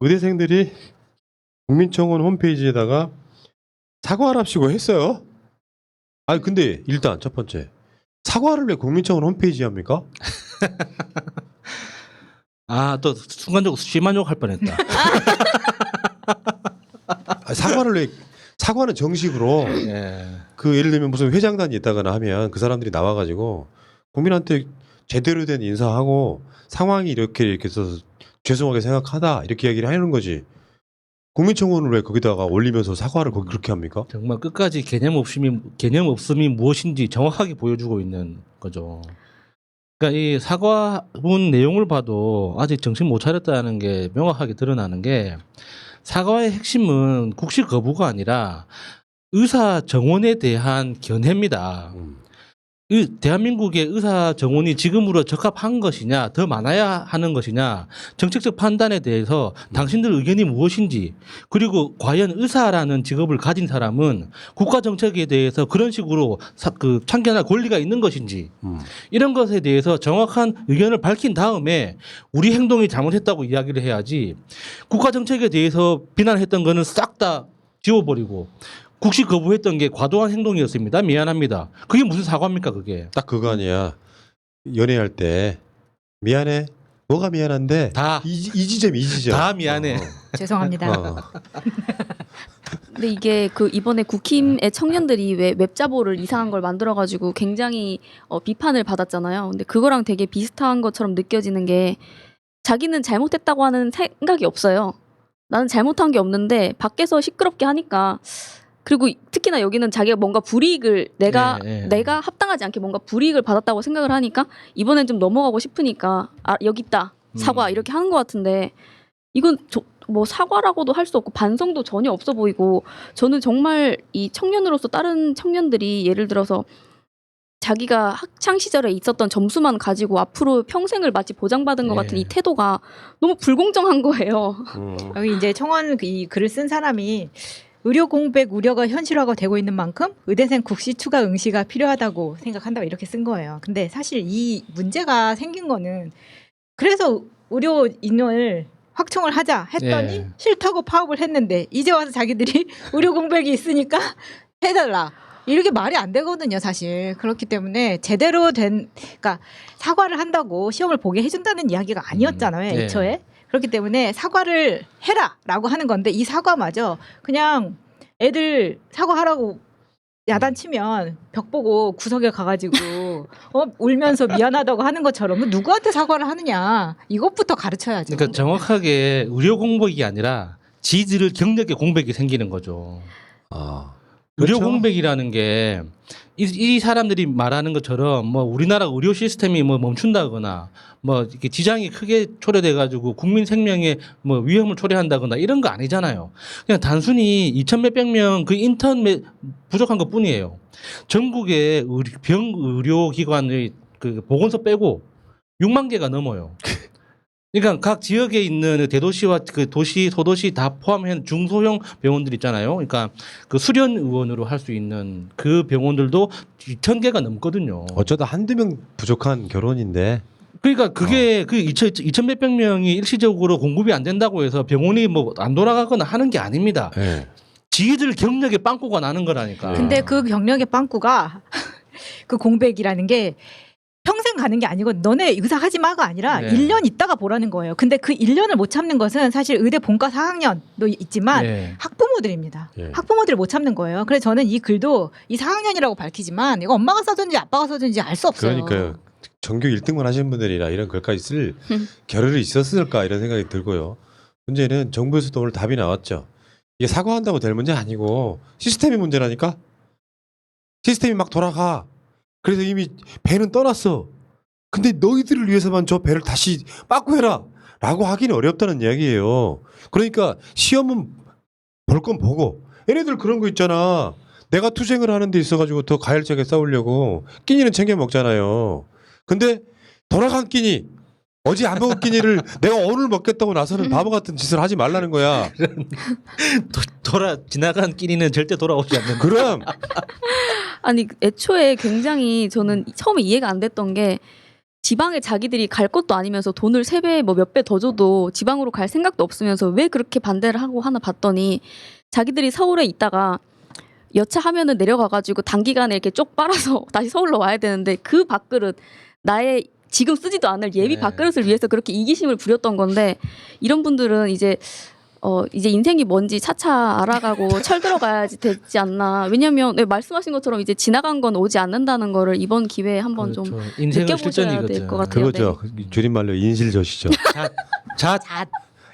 의대생들이 국민청원 홈페이지에다가 사과하랍시고 했어요. 아니 근데 일단 첫 번째 사과를 왜 국민청원 홈페이지에 합니까? 아, 또 순간적으로 심한 욕할 뻔했다. 사과를 왜 사과는 정식으로 예. 그 예를 들면 무슨 회장단이 있다거나 하면 그 사람들이 나와가지고 국민한테 제대로 된 인사하고 상황이 이렇게 해서 죄송하게 생각하다 이렇게 얘기를 하는 거지. 국민청원을 왜 거기다가 올리면서 사과를 거기 그렇게 합니까? 정말 끝까지 개념 없음이 무엇인지 정확하게 보여주고 있는 거죠. 그러니까 이 사과문 내용을 봐도 아직 정신 못 차렸다는 게 명확하게 드러나는 게 사과의 핵심은 국시 거부가 아니라 의사 정원에 대한 견해입니다. 대한민국의 의사 정원이 지금으로 적합한 것이냐, 더 많아야 하는 것이냐, 정책적 판단에 대해서 당신들 의견이 무엇인지, 그리고 과연 의사라는 직업을 가진 사람은 국가 정책에 대해서 그런 식으로 참견할 권리가 있는 것인지, 이런 것에 대해서 정확한 의견을 밝힌 다음에 우리 행동이 잘못했다고 이야기를 해야지, 국가 정책에 대해서 비난했던 거는 싹 다 지워버리고 국시 거부했던 게 과도한 행동이었습니다. 미안합니다. 그게 무슨 사과입니까, 그게? 딱 그거 아니야. 연애할 때 미안해. 뭐가 미안한데? 다. 이 지점 이 지점. 다 미안해. 죄송합니다. 근데 이게 그 이번에 국힘의 청년들이 왜 웹자보를 이상한 걸 만들어가지고 굉장히 비판을 받았잖아요. 근데 그거랑 되게 비슷한 것처럼 느껴지는 게 자기는 잘못했다고 하는 생각이 없어요. 나는 잘못한 게 없는데 밖에서 시끄럽게 하니까 그리고 특히나 여기는 자기가 뭔가 불이익을 내가 합당하지 않게 뭔가 불이익을 받았다고 생각을 하니까 이번엔 좀 넘어가고 싶으니까 아 여기 있다 사과 이렇게 하는 것 같은데 이건 뭐 사과라고도 할 수 없고 반성도 전혀 없어 보이고 저는 정말 이 청년으로서 다른 청년들이 예를 들어서 자기가 학창 시절에 있었던 점수만 가지고 앞으로 평생을 마치 보장받은 것 같은 이 태도가 너무 불공정한 거예요. 여기 이제 청원 이 글을 쓴 사람이 의료 공백 우려가 현실화가 되고 있는 만큼 의대생 국시 추가 응시가 필요하다고 생각한다고 이렇게 쓴 거예요. 근데 사실 이 문제가 생긴 거는 그래서 의료 인원을 확충을 하자 했더니 싫다고 파업을 했는데 이제 와서 자기들이 의료 공백이 있으니까 해달라. 이렇게 말이 안 되거든요, 사실. 그렇기 때문에 제대로 된, 그러니까 사과를 한다고 시험을 보게 해준다는 이야기가 아니었잖아요, 애초에. 그렇기 때문에 사과를 해라라고 하는 건데 이 사과마저 그냥 애들 사과하라고 야단치면 벽 보고 구석에 가가지고 울면서 미안하다고 하는 것처럼 누구한테 사과를 하느냐 이것부터 가르쳐야죠. 그러니까 정확하게 의료 공백이 아니라 지들을 경력의 공백이 생기는 거죠. 의료 그렇죠. 공백이라는 게 이 사람들이 말하는 것처럼 뭐 우리나라 의료 시스템이 뭐 멈춘다거나 뭐 이렇게 지장이 크게 초래돼 가지고 국민 생명에 뭐 위험을 초래한다거나 이런 거 아니잖아요. 그냥 단순히 2천 몇백 명 그 인턴 부족한 것 뿐이에요. 전국의 병 의료 기관의 그 보건소 빼고 6만 개가 넘어요. 그러니까 각 지역에 있는 대도시와 그 도시, 소도시 다 포함한 중소형 병원들 있잖아요. 그러니까 그 수련 의원으로 할 수 있는 그 병원들도 2,000개가 넘거든요. 어쩌다 한두 명 부족한 결혼인데. 그러니까 그게 그 2,000 몇백 명이 일시적으로 공급이 안 된다고 해서 병원이 뭐 안 돌아가거나 하는 게 아닙니다. 지들 경력에 빵꾸가 나는 거라니까. 근데 그 경력의 빵꾸가 그 공백이라는 게 평생 가는 게 아니고 너네 의사 하지 마가 아니라 1년 있다가 보라는 거예요. 근데 그 1년을 못 참는 것은 사실 의대 본과 4학년도 있지만 학부모들입니다. 학부모들을 못 참는 거예요. 그래서 저는 이 글도 이 4학년이라고 밝히지만 이거 엄마가 써든지 아빠가 써든지 알 수 없어요. 그러니까요. 전교 1등만 하시는 분들이라 이런 글까지 쓸 겨를이 있었을까 이런 생각이 들고요. 문제는 정부에서도 오늘 답이 나왔죠. 이게 사과한다고 될 문제 아니고 시스템이 문제라니까. 시스템이 막 돌아가. 그래서 이미 배는 떠났어. 근데 너희들을 위해서만 저 배를 다시 빠꾸해라 라고 하기는 어렵다는 이야기예요. 그러니까 시험은 볼 건 보고 얘네들 그런 거 있잖아. 내가 투쟁을 하는 데 있어가지고 더 가열차게 싸우려고 끼니는 챙겨 먹잖아요. 근데 돌아간 끼니 어제 안 먹은 끼니를 내가 오늘 먹겠다고 나서는 바보 같은 짓을 하지 말라는 거야. 지나간 끼니는 절대 돌아오지 않는다. 그럼 아니 애초에 굉장히 저는 처음에 이해가 안 됐던 게 지방에 자기들이 갈 것도 아니면서 돈을 3배 뭐 몇 배 더 줘도 지방으로 갈 생각도 없으면서 왜 그렇게 반대를 하고 하나 봤더니 자기들이 서울에 있다가 여차하면은 내려가가지고 단기간에 이렇게 쪽 빨아서 다시 서울로 와야 되는데 그 밥그릇 나의 지금 쓰지도 않을 예비 네. 밥그릇을 위해서 그렇게 이기심을 부렸던 건데 이런 분들은 이제 인생이 뭔지 차차 알아가고 철 들어가야지 되지 않나. 왜냐면 네, 말씀하신 것처럼 이제 지나간 건 오지 않는다는 거를 이번 기회에 한번 좀 그렇죠. 인생은 느껴보셔야 실전이거든. 될 것 같아요. 그거죠. 줄임말로 인실젓이죠. 잣.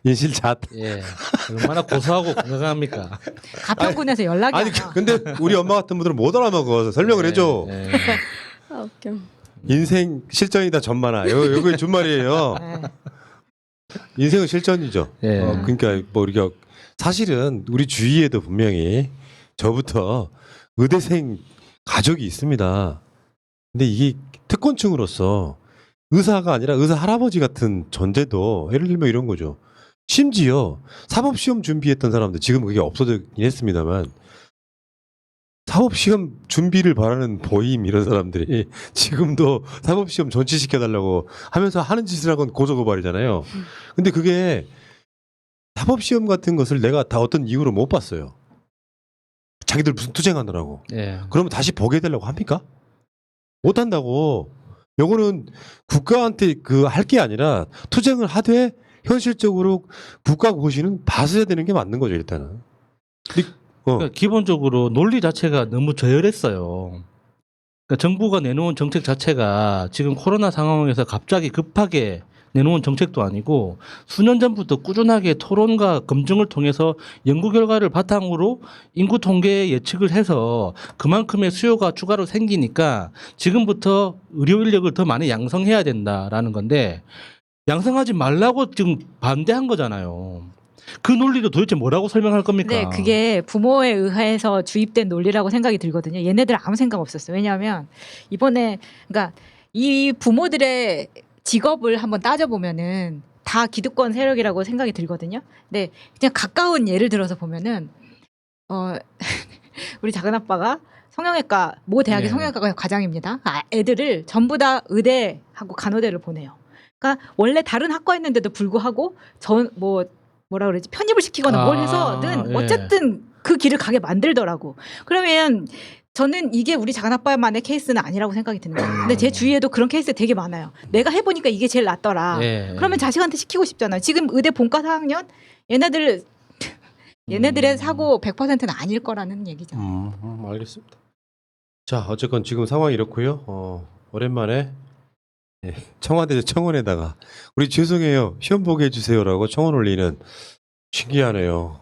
인실잣. 예. 얼마나 고소하고 건강합니까? 가평군에서 연락이 아니 안 와. 근데 우리 엄마 같은 분들은 못 알아먹어. 설명을 해줘. 예. 아, 웃겨. 인생 실전이다 전만아. 요게 준말이에요. 네. 인생은 실전이죠. 예. 그러니까 뭐 우리가 사실은 우리 주위에도 분명히 저부터 의대생 가족이 있습니다. 근데 이게 특권층으로서 의사가 아니라 의사 할아버지 같은 존재도 예를 들면 이런 거죠. 심지어 사법시험 준비했던 사람들 지금 그게 없어지긴 했습니다만 사법시험 준비를 바라는 보임 이런 사람들이 지금도 사법시험 전치시켜달라고 하면서 하는 짓을 한 건 고소고발이잖아요. 근데 그게 사법시험 같은 것을 내가 다 어떤 이유로 못 봤어요. 자기들 무슨 투쟁하느라고. 예. 그러면 다시 보게 해달라고 합니까? 못 한다고. 요거는 국가한테 그 할 게 아니라 투쟁을 하되 현실적으로 국가 고시는 봐서야 되는 게 맞는 거죠 일단은. 근데, 그러니까 기본적으로 논리 자체가 너무 저열했어요. 그러니까 정부가 내놓은 정책 자체가 지금 코로나 상황에서 갑자기 급하게 내놓은 정책도 아니고 수년 전부터 꾸준하게 토론과 검증을 통해서 연구 결과를 바탕으로 인구 통계 예측을 해서 그만큼의 수요가 추가로 생기니까 지금부터 의료 인력을 더 많이 양성해야 된다라는 건데 양성하지 말라고 지금 반대한 거잖아요. 그 논리를 도대체 뭐라고 설명할 겁니까? 네, 그게 부모에 의해서 주입된 논리라고 생각이 들거든요. 얘네들 아무 생각 없었어요. 왜냐하면 이번에 그러니까 이 부모들의 직업을 한번 따져보면은 다 기득권 세력이라고 생각이 들거든요. 근데 그냥 가까운 예를 들어서 보면은 우리 작은 아빠가 성형외과 모 대학의 네. 성형외과 과장입니다. 애들을 전부 다 의대하고 간호대를 보내요. 그러니까 원래 다른 학과였는데도 불구하고 뭐라 그러지 편입을 시키거나 뭘 해서든 예. 어쨌든 그 길을 가게 만들더라고. 그러면 저는 이게 우리 작은아빠만의 케이스는 아니라고 생각이 드는 거예요. 근데 제 주위에도 그런 케이스 되게 많아요. 내가 해보니까 이게 제일 낫더라. 예. 그러면 자식한테 시키고 싶잖아요. 지금 의대 본과 4학년 얘네들의 사고 100%는 아닐 거라는 얘기죠. 알겠습니다. 자 어쨌건 지금 상황이 이렇고요. 오랜만에 청와대 청원에다가 우리 죄송해요 시험 보게 해주세요라고 청원 올리는 신기하네요.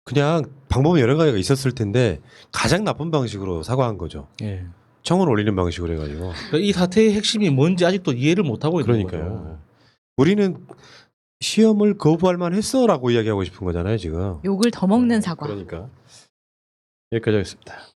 그냥 방법은 여러 가지가 있었을 텐데 가장 나쁜 방식으로 사과한 거죠. 예. 청원 올리는 방식으로 해가지고. 그러니까 이 사태의 핵심이 뭔지 아직도 이해를 못 하고 있는 거죠. 그러니까요. 우리는 시험을 거부할 만했어라고 이야기하고 싶은 거잖아요 지금. 욕을 더 먹는 사과. 그러니까 여기까지 하겠습니다.